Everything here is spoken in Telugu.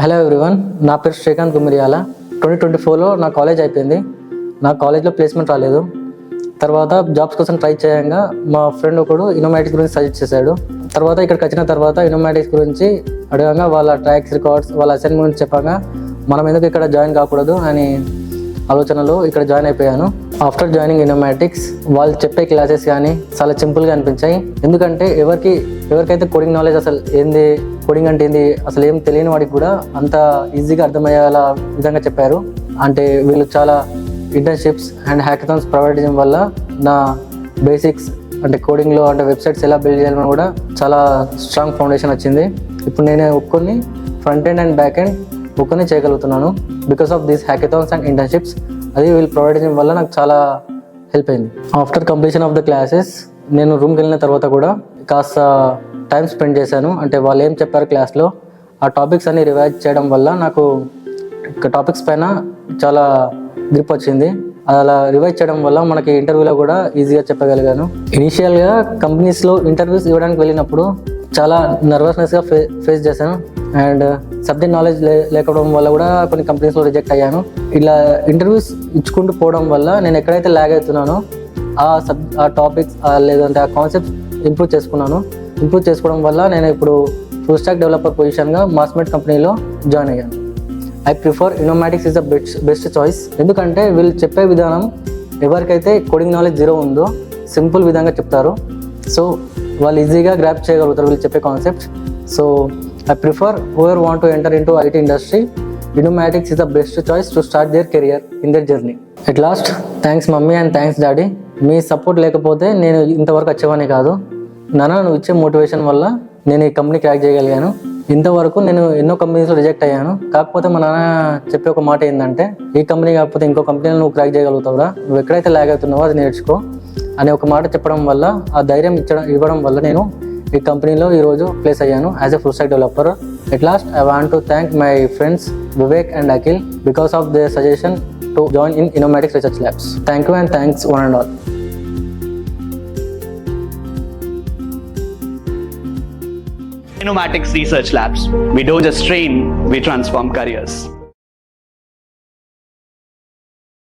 హలో ఎవ్రీవన్, నా పేరు శ్రీకాంత్ గుమిరియాల. 2024లో నా కాలేజ్ అయిపోయింది. నా కాలేజ్లో ప్లేస్మెంట్ రాలేదు. తర్వాత జాబ్స్ కోసం ట్రై చేయంగా మా ఫ్రెండ్ ఒకడు ఇనోమాటిక్స్ గురించి సజెస్ట్ చేశాడు. తర్వాత ఇక్కడికి వచ్చిన తర్వాత ఇనోమాటిక్స్ గురించి అడగగా వాళ్ళ ట్రాక్స్ రికార్డ్స్ వాళ్ళ అసైన్మెంట్ గురించి చెప్పగా మనం ఎందుకు ఇక్కడ జాయిన్ కాకూడదు అని ఆలోచనలో ఇక్కడ జాయిన్ అయిపోయాను. ఆఫ్టర్ జాయినింగ్ ఇనోమాటిక్స్ వాళ్ళు చెప్పే క్లాసెస్ కానీ చాలా సింపుల్గా అనిపించాయి. ఎందుకంటే ఎవరికైతే కోడింగ్ నాలెడ్జ్ అసలు ఏంది, కోడింగ్ అంటే ఏంది అసలు ఏం తెలియని వాడికి కూడా అంత ఈజీగా అర్థమయ్యేలా విధంగా చెప్పారు. అంటే వీళ్ళు చాలా ఇంటర్న్షిప్స్ అండ్ హ్యాకథాన్స్ ప్రొవైడ్ చేయడం వల్ల నా బేసిక్స్ అంటే కోడింగ్లో అంటే వెబ్సైట్స్ ఎలా బిల్డ్ చేయాలని కూడా చాలా స్ట్రాంగ్ ఫౌండేషన్ వచ్చింది. ఇప్పుడు నేను ఒక్కొని front end and back end ఒక్కనే చేయగలుగుతున్నాను because of these hackathons and internships. అది వీళ్ళు ప్రొవైడ్ చేయడం వల్ల నాకు చాలా హెల్ప్ అయింది. After completion of the classes నేను రూమ్కి వెళ్ళిన తర్వాత కూడా కాస్త టైం స్పెండ్ చేశాను. అంటే వాళ్ళు ఏం చెప్పారు క్లాస్లో ఆ టాపిక్స్ అన్ని రివైజ్ చేయడం వల్ల నాకు టాపిక్స్ పైన చాలా గ్రిప్ వచ్చింది. అలా రివైజ్ చేయడం వల్ల మనకి ఇంటర్వ్యూలో కూడా ఈజీగా చెప్పగలిగాను. ఇనీషియల్గా కంపెనీస్లో ఇంటర్వ్యూస్ ఇవ్వడానికి వెళ్ళినప్పుడు చాలా నర్వస్నెస్గా ఫేస్ చేశాను. అండ్ సబ్జెక్ట్ నాలెడ్జ్ లేకపోవడం వల్ల కూడా కొన్ని కంపెనీస్లో రిజెక్ట్ అయ్యాను. ఇలా ఇంటర్వ్యూస్ ఇచ్చుకుంటూ పోవడం వల్ల నేను ఎక్కడైతే ల్యాగ్ అవుతున్నానో ఆ టాపిక్స్ లేదంటే ఆ కాన్సెప్ట్స్ ఇంప్రూవ్ చేసుకున్నాను. ఇంప్రూవ్ చేసుకోవడం వల్ల నేను ఇప్పుడు ఫుల్ స్టాక్ డెవలపర్ పొజిషన్గా మాస్మెట్ కంపెనీలో జాయిన్ అయ్యాను. I prefer ఇనోమాటిక్స్ is the best choice. ఎందుకంటే వీళ్ళు చెప్పే విధానం ఎవరికైతే కోడింగ్ నాలెడ్జ్ జీరో ఉందో సింపుల్ విధంగా చెప్తారు. సో వాళ్ళు ఈజీగా గ్రాప్ చేయగలుగుతారు వీళ్ళు చెప్పే concept. So I prefer whoever want to enter into IT industry, Inomatics is the best choice to start their career in their journey. At last, thanks mummy and thanks daddy. Me support లేకపోతే నేను ఇంతవరకు వచ్చేవాడిని కాదు. నువ్వు ఇచ్చే మోటివేషన్ వల్ల నేను ఈ కంపెనీ క్రాక్ చేయగలిగాను. ఇంతవరకు నేను ఎన్నో కంపెనీస్లో రిజెక్ట్ అయ్యాను. కాకపోతే మా నాన్న చెప్పే ఒక మాట ఏంటంటే ఈ కంపెనీ కాకపోతే ఇంకో కంపెనీలో నువ్వు క్రాక్ చేయగలుగుతావురా, నువ్వు ఎక్కడైతే ల్యాగ్ అవుతున్నావో అది నేర్చుకో అనే ఒక మాట చెప్పడం వల్ల ఆ ధైర్యం ఇవ్వడం వల్ల నేను ఈ కంపెనీలో ఈరోజు ప్లేస్ అయ్యాను as a full stack developer. At last I want to thank my friends Vivek and Akhil because of their suggestion to join in ఇనోమాటిక్స్ research labs. Thank you and thanks one and all. Inomatics Research Labs. We don't just train, we transform careers.